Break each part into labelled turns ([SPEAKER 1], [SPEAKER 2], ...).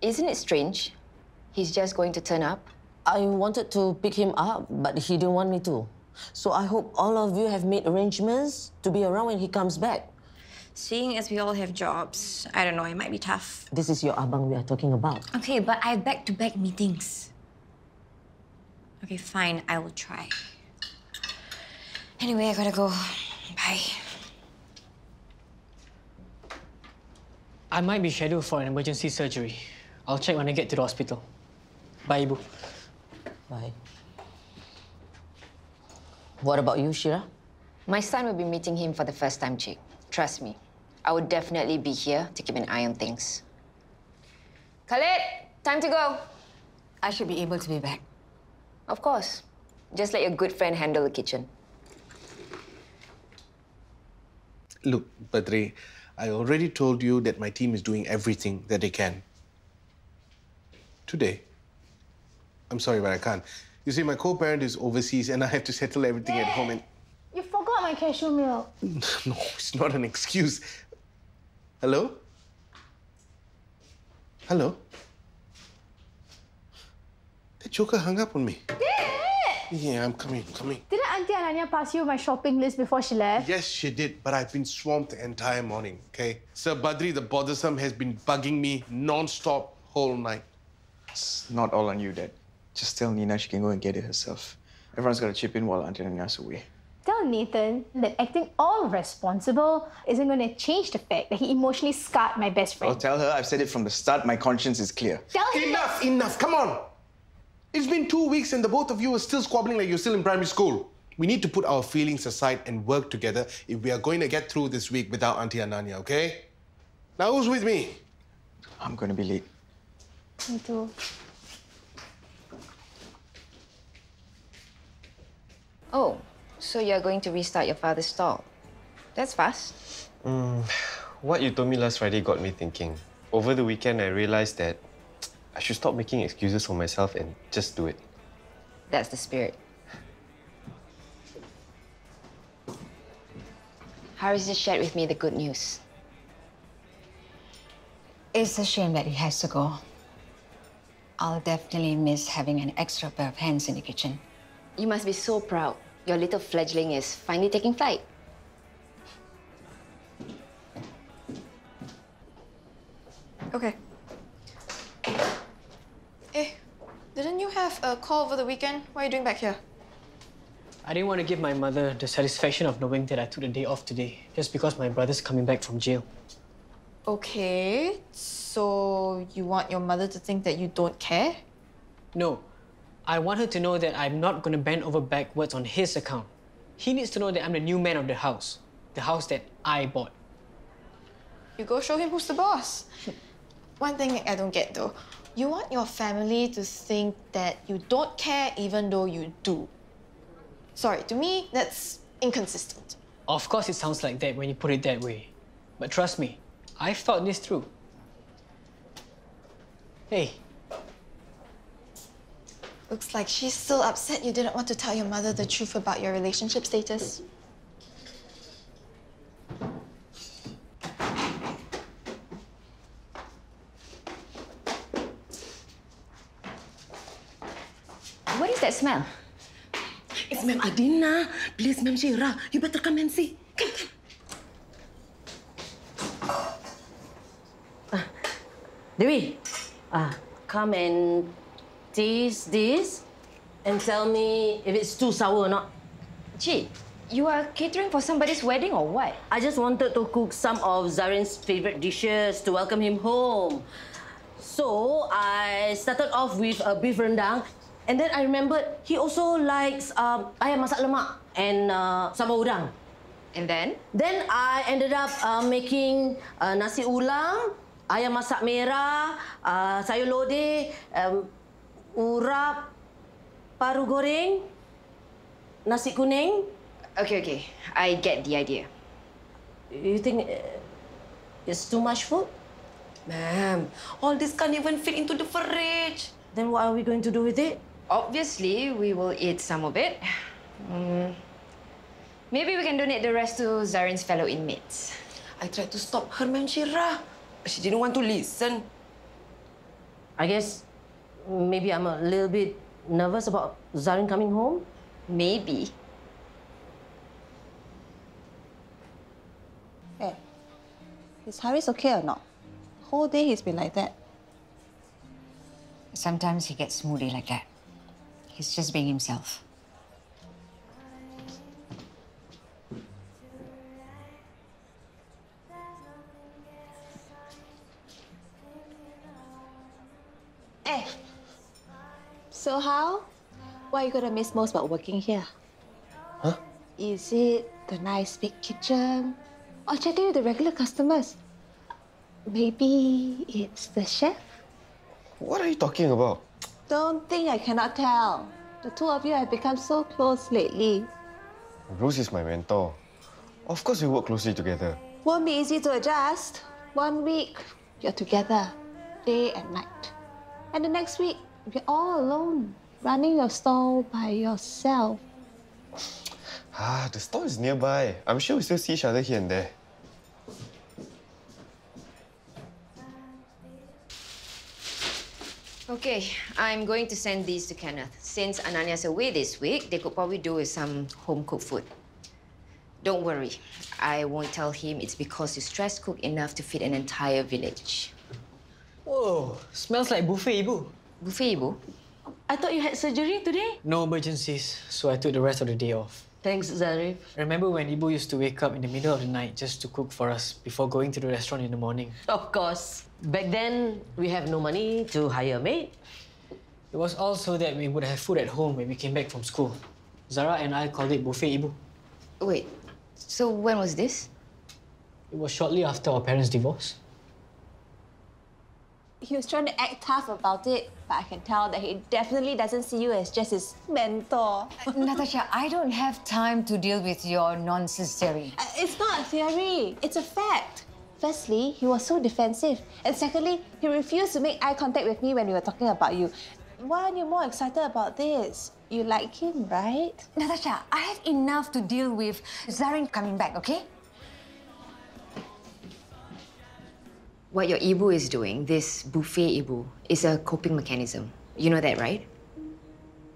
[SPEAKER 1] Isn't it strange? He's just going to turn up.
[SPEAKER 2] I wanted to pick him up, but he didn't want me to. So I hope all of you have made arrangements to be around when he comes back.
[SPEAKER 3] Seeing as we all have jobs, I don't know, it might be tough.
[SPEAKER 2] This is your abang we are talking about.
[SPEAKER 3] Okay, but I have back-to-back meetings. Okay, fine, I will try. Anyway, I gotta go. Bye.
[SPEAKER 4] I might be scheduled for an emergency surgery. I'll check when I get to the hospital. Bye, Ibu.
[SPEAKER 2] Bye. What about you, Shira?
[SPEAKER 1] My son will be meeting him for the first time, Chick. Trust me. I would definitely be here to keep an eye on things. Khalid, time to go.
[SPEAKER 3] I should be able to be back.
[SPEAKER 1] Of course. Just let your good friend handle the kitchen.
[SPEAKER 5] Look, Badri, I already told you that my team is doing everything that they can. Today. I'm sorry, but I can't. You see, my co-parent is overseas and I have to settle everything at home and...
[SPEAKER 6] You forgot my cashew milk.
[SPEAKER 5] No, it's not an excuse. Hello? Hello? That joker hung up on me.
[SPEAKER 6] Dad!
[SPEAKER 5] Yeah, I'm coming.
[SPEAKER 6] Didn't Auntie Ananya pass you my shopping list before she left?
[SPEAKER 5] Yes, she did, but I've been swamped the entire morning, okay? Sir Badri, the bothersome, has been bugging me non-stop whole night.
[SPEAKER 7] It's not all on you, Dad. Just tell Nina she can go and get it herself. Everyone's got to chip in while Auntie Anya's away.
[SPEAKER 6] Tell Nathan that acting all responsible isn't going to change the fact that he emotionally scarred my best friend.
[SPEAKER 7] I'll tell her I've said it from the start. My conscience is clear.
[SPEAKER 6] Tell him
[SPEAKER 5] Enough, come on! It's been 2 weeks and the both of you are still squabbling like you're still in primary school. We need to put our feelings aside and work together if we are going to get through this week without Auntie Ananya, okay? Now, who's with me?
[SPEAKER 7] I'm going to be late.
[SPEAKER 6] Me too.
[SPEAKER 1] Oh, so you're going to restart your father's stall. That's fast.
[SPEAKER 8] What you told me last Friday got me thinking. Over the weekend, I realized that I should stop making excuses for myself and just do it.
[SPEAKER 1] That's the spirit. Haris just shared with me the good news.
[SPEAKER 9] It's a shame that he has to go. I'll definitely miss having an extra pair of hands in the kitchen.
[SPEAKER 1] You must be so proud. Your little fledgling is finally taking flight.
[SPEAKER 3] Okay. Eh, didn't you have a call over the weekend? What are you doing back here?
[SPEAKER 4] I didn't want to give my mother the satisfaction of knowing that I took the day off today just because my brother's coming back from jail.
[SPEAKER 3] Okay, so you want your mother to think that you don't care?
[SPEAKER 4] No. I want her to know that I'm not going to bend over backwards on his account. He needs to know that I'm the new man of the house that I bought.
[SPEAKER 3] You go show him who's the boss. One thing I don't get though, you want your family to think that you don't care even though you do. Sorry, to me, that's inconsistent.
[SPEAKER 4] Of course it sounds like that when you put it that way. But trust me, I've thought this through. Hey.
[SPEAKER 3] Looks like she's still upset you didn't want to tell your mother the truth about your relationship status.
[SPEAKER 1] What is that smell?
[SPEAKER 2] It's Ma'am Adina. Please, Ma'am Shira, you better come and see. Come. Dewi, come and taste this and tell me if it's too sour or not.
[SPEAKER 1] Gee, you are catering for somebody's wedding or what?
[SPEAKER 2] I just wanted to cook some of Zaryn's favorite dishes to welcome him home. So I started off with a beef rendang. And then I remembered he also likes ayam masak lemak and sambal udang.
[SPEAKER 1] And then?
[SPEAKER 2] Then I ended up making nasi ulam, ayam masak merah, sayur lodeh, urap, paru goreng, nasi kuning.
[SPEAKER 1] Okay. I get the idea.
[SPEAKER 2] You think it's too much food?
[SPEAKER 10] Ma'am, all this can't even fit into the fridge.
[SPEAKER 2] Then what are we going to do with it?
[SPEAKER 1] Obviously, we will eat some of it. Maybe we can donate the rest to Zaryn's fellow inmates.
[SPEAKER 10] I tried to stop her, Ma'am Shira. She didn't want to listen.
[SPEAKER 2] I guess maybe I'm a little bit nervous about Zaryn coming home.
[SPEAKER 1] Maybe.
[SPEAKER 11] Hey, is Haris okay or not? The whole day he's been like that.
[SPEAKER 9] Sometimes he gets moody like that. He's just being himself.
[SPEAKER 11] Hey, so how? What are you gonna miss most about working here?
[SPEAKER 8] Huh?
[SPEAKER 11] Is it the nice big kitchen? Or chatting with the regular customers? Maybe it's the chef?
[SPEAKER 8] What are you talking about?
[SPEAKER 11] Don't think I cannot tell. The two of you have become so close lately.
[SPEAKER 8] Bruce is my mentor. Of course we work closely together.
[SPEAKER 11] Won't be easy to adjust. 1 week, you're together, day and night. And the next week, you're all alone, running your stall by yourself.
[SPEAKER 8] The store is nearby. I'm sure we still see each other here and there.
[SPEAKER 1] Okay, I'm going to send these to Kenneth. Since Anania's away this week, they could probably do with some home-cooked food. Don't worry, I won't tell him it's because you stress cook enough to feed an entire village.
[SPEAKER 4] Whoa, smells like buffet, Ibu.
[SPEAKER 1] Buffet, Ibu?
[SPEAKER 2] I thought you had surgery today.
[SPEAKER 4] No emergencies, so I took the rest of the day off.
[SPEAKER 2] Thanks, Zaryn.
[SPEAKER 4] Remember when Ibu used to wake up in the middle of the night just to cook for us before going to the restaurant in the morning?
[SPEAKER 2] Of course. Back then, we have no money to hire a maid.
[SPEAKER 4] It was all so that we would have food at home when we came back from school. Zara and I called it buffet, Ibu.
[SPEAKER 1] Wait, so when was this?
[SPEAKER 4] It was shortly after our parents' divorce.
[SPEAKER 11] He was trying to act tough about it, but I can tell that he definitely doesn't see you as just his mentor.
[SPEAKER 9] Natasha, I don't have time to deal with your nonsense theory.
[SPEAKER 11] It's not a theory, it's a fact. Firstly, he was so defensive. And secondly, he refused to make eye contact with me when we were talking about you. Why aren't you more excited about this? You like him, right?
[SPEAKER 9] Natasha, I have enough to deal with Zaryn coming back, okay?
[SPEAKER 1] What your Ibu is doing, this buffet Ibu, is a coping mechanism. You know that, right?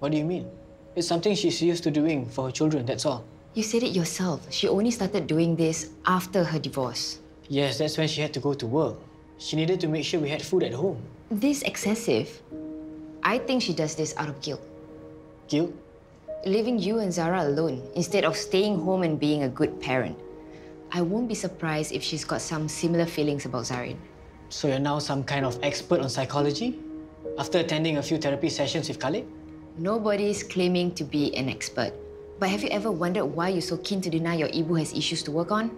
[SPEAKER 4] What do you mean? It's something she's used to doing for her children, that's all.
[SPEAKER 1] You said it yourself. She only started doing this after her divorce.
[SPEAKER 4] Yes, that's when she had to go to work. She needed to make sure we had food at home.
[SPEAKER 1] This excessive. I think she does this out of guilt.
[SPEAKER 4] Guilt?
[SPEAKER 1] Leaving you and Zara alone instead of staying home and being a good parent. I won't be surprised if she's got some similar feelings about Zaryn.
[SPEAKER 4] So you're now some kind of expert on psychology? After attending a few therapy sessions with Khalid?
[SPEAKER 1] Nobody's claiming to be an expert. But have you ever wondered why you're so keen to deny your Ibu has issues to work on?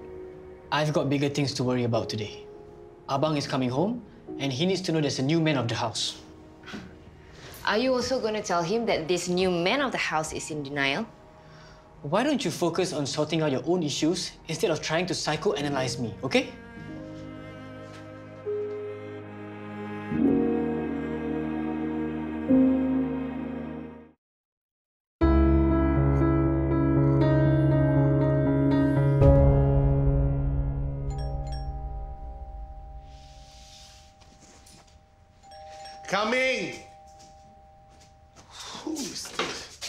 [SPEAKER 4] I've got bigger things to worry about today. Abang is coming home, and he needs to know there's a new man of the house.
[SPEAKER 1] Are you also going to tell him that this new man of the house is in denial?
[SPEAKER 4] Why don't you focus on sorting out your own issues instead of trying to psychoanalyze me, okay?
[SPEAKER 5] Coming! Who is this?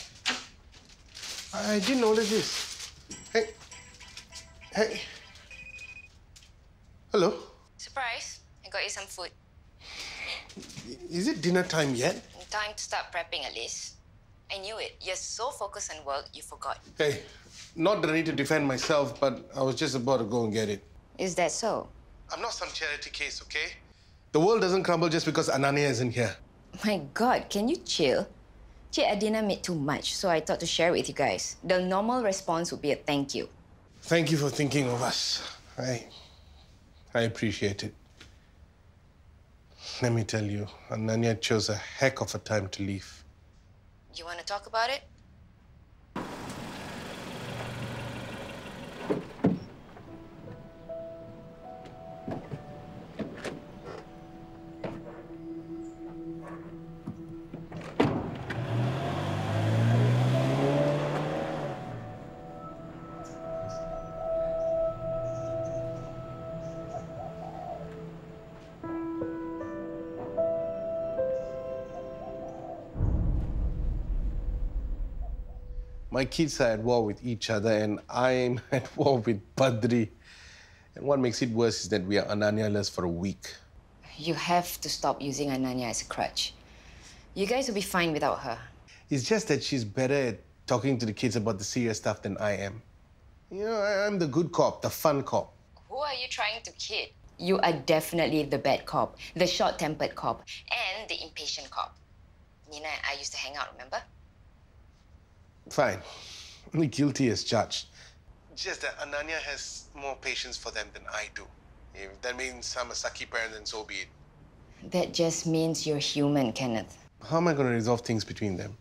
[SPEAKER 5] I didn't notice this. Hey. Hey. Hello?
[SPEAKER 1] Surprise. I got you some food.
[SPEAKER 5] Is it dinner time yet?
[SPEAKER 1] Time to start prepping at least. I knew it. You're so focused on work, you forgot.
[SPEAKER 5] Hey, not that I need to defend myself, but I was just about to go and get it.
[SPEAKER 1] Is that so?
[SPEAKER 5] I'm not some charity case, okay? The world doesn't crumble just because Anania isn't here.
[SPEAKER 1] My God, can you chill? Cik Adina made too much, so I thought to share it with you guys. The normal response would be a thank you.
[SPEAKER 5] Thank you for thinking of us. I appreciate it. Let me tell you, Anania chose a heck of a time to leave.
[SPEAKER 1] You want to talk about it?
[SPEAKER 5] My kids are at war with each other and I'm at war with Badri. And what makes it worse is that we are Ananya-less for a week.
[SPEAKER 1] You have to stop using Ananya as a crutch. You guys will be fine without her.
[SPEAKER 5] It's just that she's better at talking to the kids about the serious stuff than I am. You know, I'm the good cop, the fun cop.
[SPEAKER 1] Who are you trying to kid? You are definitely the bad cop, the short-tempered cop, and the impatient cop. Nina and I used to hang out, remember?
[SPEAKER 5] Fine. Only guilty as charged. Just that Ananya has more patience for them than I do. If that means I'm a sucky parent, then so be it.
[SPEAKER 1] That just means you're human, Kenneth.
[SPEAKER 5] How am I going to resolve things between them?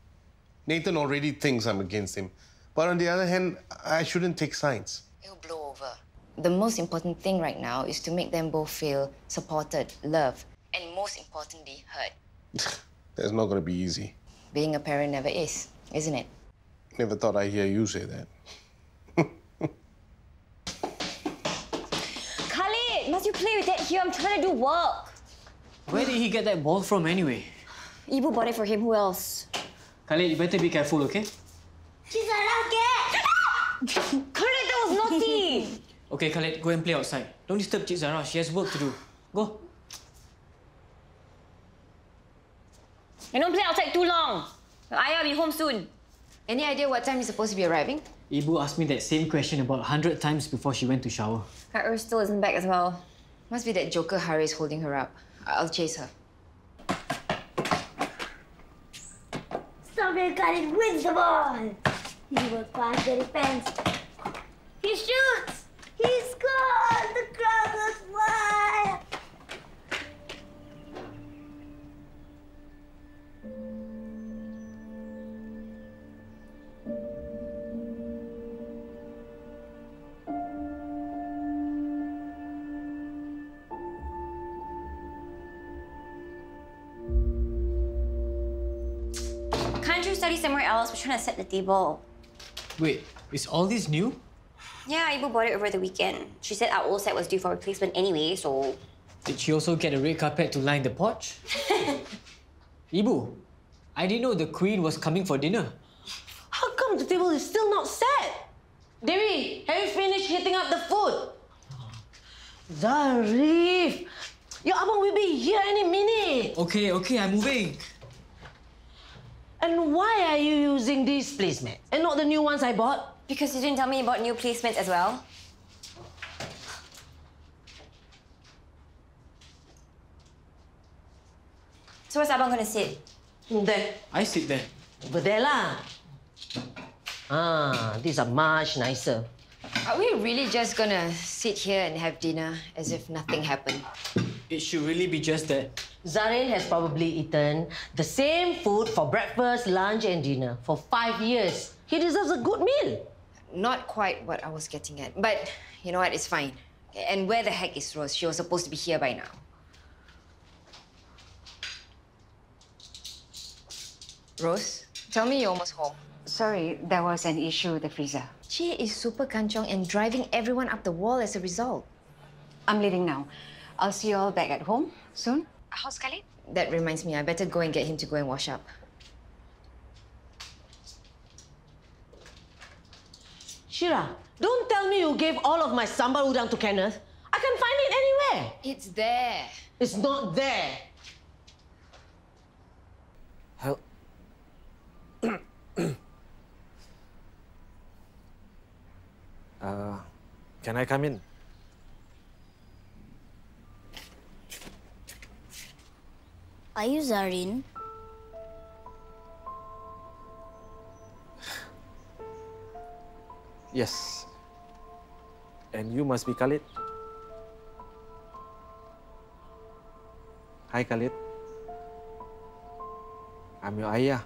[SPEAKER 5] Nathan already thinks I'm against him. But on the other hand, I shouldn't take sides.
[SPEAKER 1] It'll blow over. The most important thing right now is to make them both feel supported, loved, and most importantly, heard.
[SPEAKER 5] That's not going to be easy.
[SPEAKER 1] Being a parent never is, isn't it?
[SPEAKER 5] Never thought I'd hear you say that.
[SPEAKER 12] Khalid, must you play with that here? I'm trying to do work.
[SPEAKER 4] Where did he get that ball from anyway?
[SPEAKER 12] Ibu bought it for him. Who else?
[SPEAKER 4] Khalid, you better be careful, okay?
[SPEAKER 12] She's a racket! Khalid, that was naughty!
[SPEAKER 4] Okay, Khalid, go and play outside. Don't disturb Cik Zara. She has work to do. Go.
[SPEAKER 12] And don't play outside too long. Your ayah will be home soon.
[SPEAKER 1] Any idea what time he's supposed to be arriving?
[SPEAKER 4] Ibu asked me that same question about 100 times before she went to shower.
[SPEAKER 12] Kak still isn't back as well.
[SPEAKER 1] Must be that joker Haris holding her up. I'll chase her.
[SPEAKER 13] Stop it, Khalid wins the ball. He works past the defense. He shoots. He scores. The crowd goes wild.
[SPEAKER 12] Can't you study somewhere else? We're trying to set the table.
[SPEAKER 4] Wait, is all this new?
[SPEAKER 12] Yeah, Ibu bought it over the weekend. She said our old set was due for replacement anyway, so...
[SPEAKER 4] Did she also get a red carpet to line the porch? Ibu, I didn't know the Queen was coming for dinner.
[SPEAKER 2] How come the table is still not set? Devi, have you finished heating up the food? Zarif! Your abang will be here any minute.
[SPEAKER 4] Okay, I'm moving.
[SPEAKER 2] And why are you using these placemats and not the new ones I bought?
[SPEAKER 12] Because you didn't tell me about new placements as well. So where's Abang gonna sit?
[SPEAKER 2] There.
[SPEAKER 4] I sit there.
[SPEAKER 2] Over there lah. These are much nicer.
[SPEAKER 1] Are we really just gonna sit here and have dinner as if nothing happened?
[SPEAKER 4] It should really be just that.
[SPEAKER 2] Zaryn has probably eaten the same food for breakfast, lunch and dinner for 5 years. He deserves a good meal.
[SPEAKER 1] Not quite what I was getting at. But you know what? It's fine. And where the heck is Rose? She was supposed to be here by now. Rose, tell me you're almost home.
[SPEAKER 9] Sorry, there was an issue with the freezer.
[SPEAKER 1] She is super kanchong and driving everyone up the wall as a result.
[SPEAKER 9] I'm leaving now. I'll see you all back at home soon.
[SPEAKER 1] How's Khalid? That reminds me, I better go and get him to go and wash up.
[SPEAKER 2] Shira, don't tell me you gave all of my sambal udang to Kenneth. I can find it anywhere.
[SPEAKER 1] It's there.
[SPEAKER 2] It's not there.
[SPEAKER 14] Help. Can I come in?
[SPEAKER 13] Are you Zaryn?
[SPEAKER 14] Yes. And you must be Khalid. Hi, Khalid. I'm your ayah.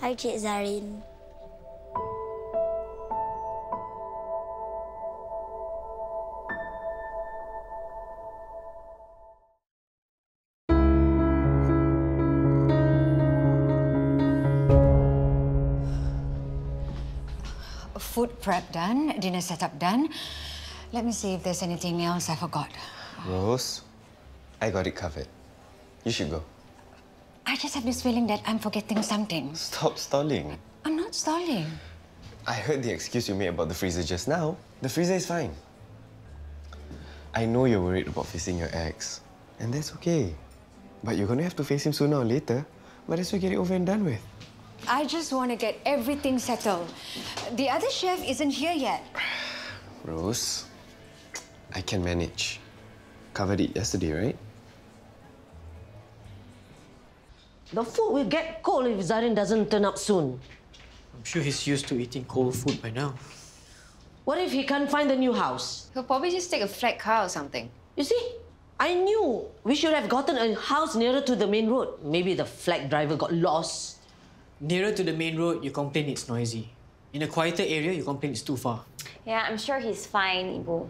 [SPEAKER 13] Hi, Cik Zaryn.
[SPEAKER 9] Food prep done, dinner setup done. Let me see if there's anything else I forgot.
[SPEAKER 8] Rose, I got it covered. You should go.
[SPEAKER 9] I just have this feeling that I'm forgetting something.
[SPEAKER 8] Stop stalling.
[SPEAKER 9] I'm not stalling.
[SPEAKER 8] I heard the excuse you made about the freezer just now. The freezer is fine. I know you're worried about facing your ex, and that's okay. But you're gonna have to face him sooner or later. Might as well get it over and done with.
[SPEAKER 9] I just want to get everything settled. The other chef isn't here yet.
[SPEAKER 8] Rose, I can manage. Covered it yesterday, right?
[SPEAKER 2] The food will get cold if Zaryn doesn't turn up soon.
[SPEAKER 4] I'm sure he's used to eating cold food by now.
[SPEAKER 2] What if he can't find the new house?
[SPEAKER 1] He'll probably just take a flat car or something.
[SPEAKER 2] You see, I knew we should have gotten a house nearer to the main road. Maybe the flag driver got lost.
[SPEAKER 4] Nearer to the main road, you complain it's noisy. In a quieter area, you complain it's too far.
[SPEAKER 12] Yeah, I'm sure he's fine, Ibu.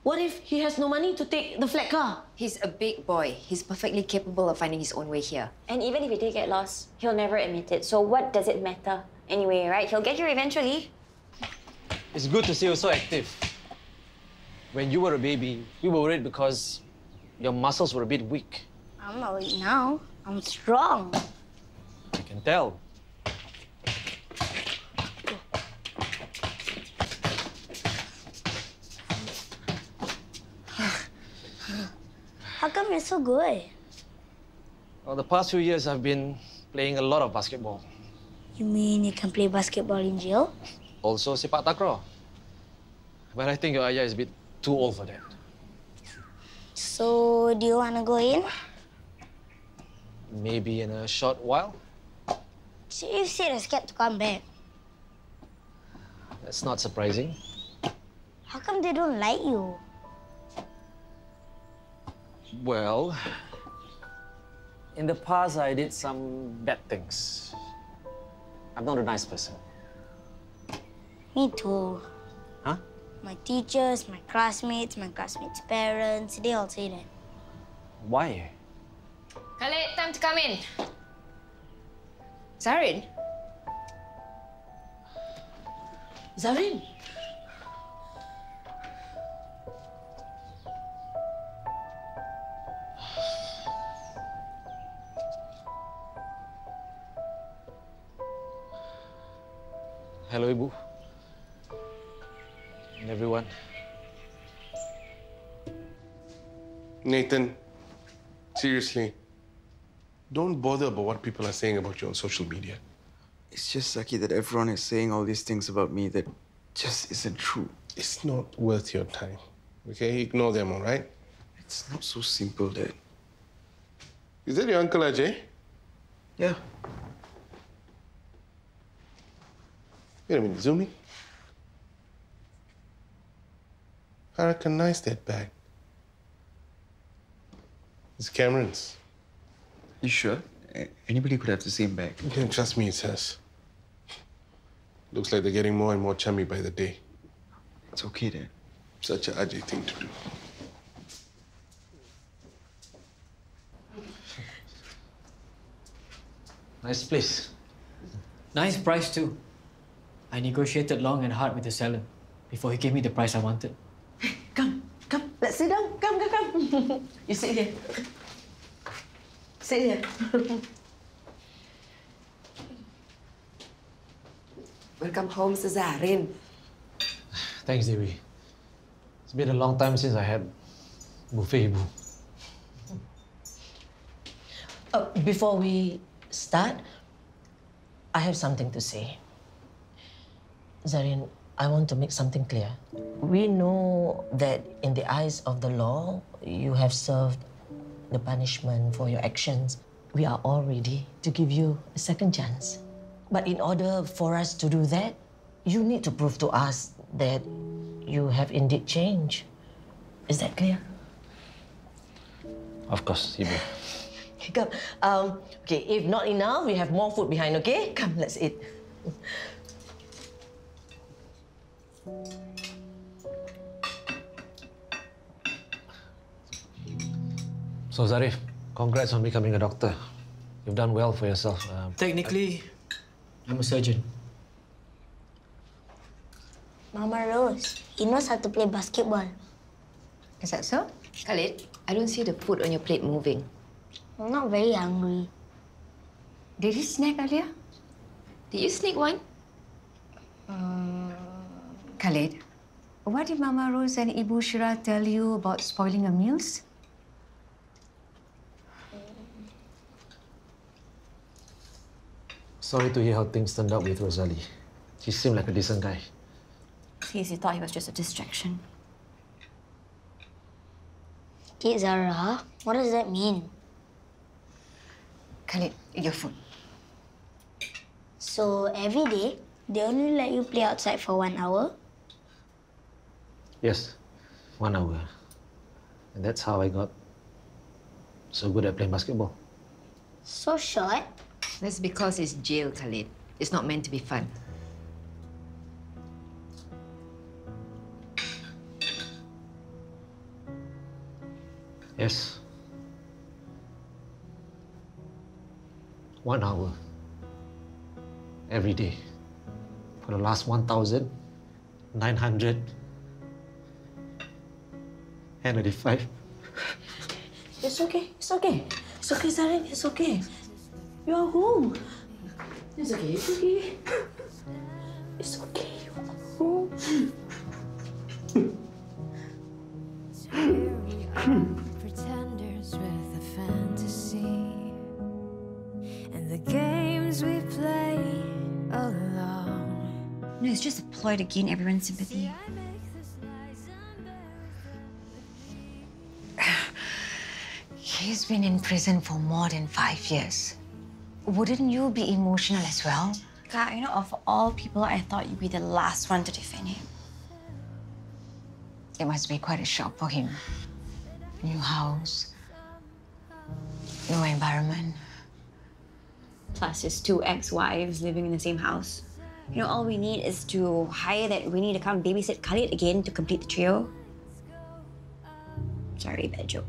[SPEAKER 2] What if he has no money to take the flat car?
[SPEAKER 1] He's a big boy. He's perfectly capable of finding his own way here.
[SPEAKER 12] And even if he did get lost, he'll never admit it. So what does it matter? Anyway, right? He'll get here eventually.
[SPEAKER 14] It's good to see you so active. When you were a baby, we were worried because your muscles were a bit weak.
[SPEAKER 13] I'm not weak now. I'm strong.
[SPEAKER 14] I can tell.
[SPEAKER 13] How come you're so good?
[SPEAKER 14] Well, the past few years, I've been playing a lot of basketball.
[SPEAKER 13] You mean you can play basketball in jail?
[SPEAKER 14] Also, sepak takraw. But I think your ayah is a bit too old for that.
[SPEAKER 13] So, do you want to go in?
[SPEAKER 14] Maybe in a short while.
[SPEAKER 13] So you said you're scared to come back.
[SPEAKER 14] That's not surprising.
[SPEAKER 13] How come they don't like you?
[SPEAKER 14] Well, in the past, I did some bad things. I'm not a nice person.
[SPEAKER 13] Me too.
[SPEAKER 14] Huh?
[SPEAKER 13] My teachers, my classmates' parents, they all say that.
[SPEAKER 14] Why?
[SPEAKER 1] Khalid, time to come in. Zaryn?
[SPEAKER 2] Zaryn?
[SPEAKER 14] Hello, Ibu. And everyone.
[SPEAKER 5] Nathan, seriously, don't bother about what people are saying about you on social media.
[SPEAKER 7] It's just sucky that everyone is saying all these things about me that just isn't true.
[SPEAKER 5] It's not worth your time, okay? Ignore them, all right?
[SPEAKER 7] It's not so simple, Dad.
[SPEAKER 5] Is that your Uncle Ajay?
[SPEAKER 7] Yeah.
[SPEAKER 5] Wait a minute, zoom in. I recognize that bag. It's Cameron's.
[SPEAKER 7] You sure? Anybody could have the same bag.
[SPEAKER 5] You can trust me, it's hers. Looks like they're getting more and more chummy by the day.
[SPEAKER 7] It's okay, Dad.
[SPEAKER 5] Such a Ajay thing to do.
[SPEAKER 14] Nice place.
[SPEAKER 4] Nice price too. I negotiated long and hard with the seller before he gave me the price I wanted.
[SPEAKER 2] Come, let's sit down. Come. You sit here. Sit here.
[SPEAKER 10] Welcome home, Zaryn.
[SPEAKER 14] Thanks, Dewi. It's been a long time since I had buffet, Ibu.
[SPEAKER 2] Before we start, I have something to say. Zaryn, I want to make something clear. We know that in the eyes of the law, you have served the punishment for your actions. We are all ready to give you a second chance. But in order for us to do that, you need to prove to us that you have indeed changed. Is that clear?
[SPEAKER 14] Of course, Ibu.
[SPEAKER 2] Come. Okay, if not enough, we have more food behind, okay? Come, let's eat.
[SPEAKER 14] So, Zarif, congrats on becoming a doctor. You've done well for yourself.
[SPEAKER 4] Technically, I'm a surgeon.
[SPEAKER 13] Mama Rose, he knows how to play basketball.
[SPEAKER 1] Is that so? Khalid, I don't see the food on your plate moving.
[SPEAKER 13] I'm not very hungry.
[SPEAKER 9] Did you snack earlier?
[SPEAKER 1] Did you sneak one?
[SPEAKER 9] Khalid, what did Mama Rose and Ibu Shira tell you about spoiling your meals?
[SPEAKER 14] Sorry to hear how things turned out with Rosalie. He seemed like a decent guy.
[SPEAKER 12] He thought he was just a distraction.
[SPEAKER 13] Kate Zara, what does that mean?
[SPEAKER 9] Khalid, eat your food.
[SPEAKER 13] So every day, they only let you play outside for 1 hour?
[SPEAKER 14] Yes, 1 hour. And that's how I got so good at playing basketball.
[SPEAKER 13] So short?
[SPEAKER 1] That's because it's jail, Khalid. It's not meant to be fun.
[SPEAKER 14] Yes. 1 hour. Every day. For the last 1,985.
[SPEAKER 2] It's okay. It's okay. It's okay, Zaryn. It's okay. You're home. It's okay. It's okay. It's okay. You're home.
[SPEAKER 15] Pretenders with a fantasy, and the games we play alone.
[SPEAKER 12] No, it's just a ploy to gain everyone's sympathy.
[SPEAKER 9] He's been in prison for more than 5 years. Wouldn't you be emotional as well?
[SPEAKER 12] God, you know, of all people, I thought you'd be the last one to defend him.
[SPEAKER 9] It must be quite a shock for him. New house, new environment.
[SPEAKER 12] Plus his 2 ex-wives living in the same house. You know, all we need is to hire that Winnie to come babysit Khalid again to complete the trio. Sorry, bad joke.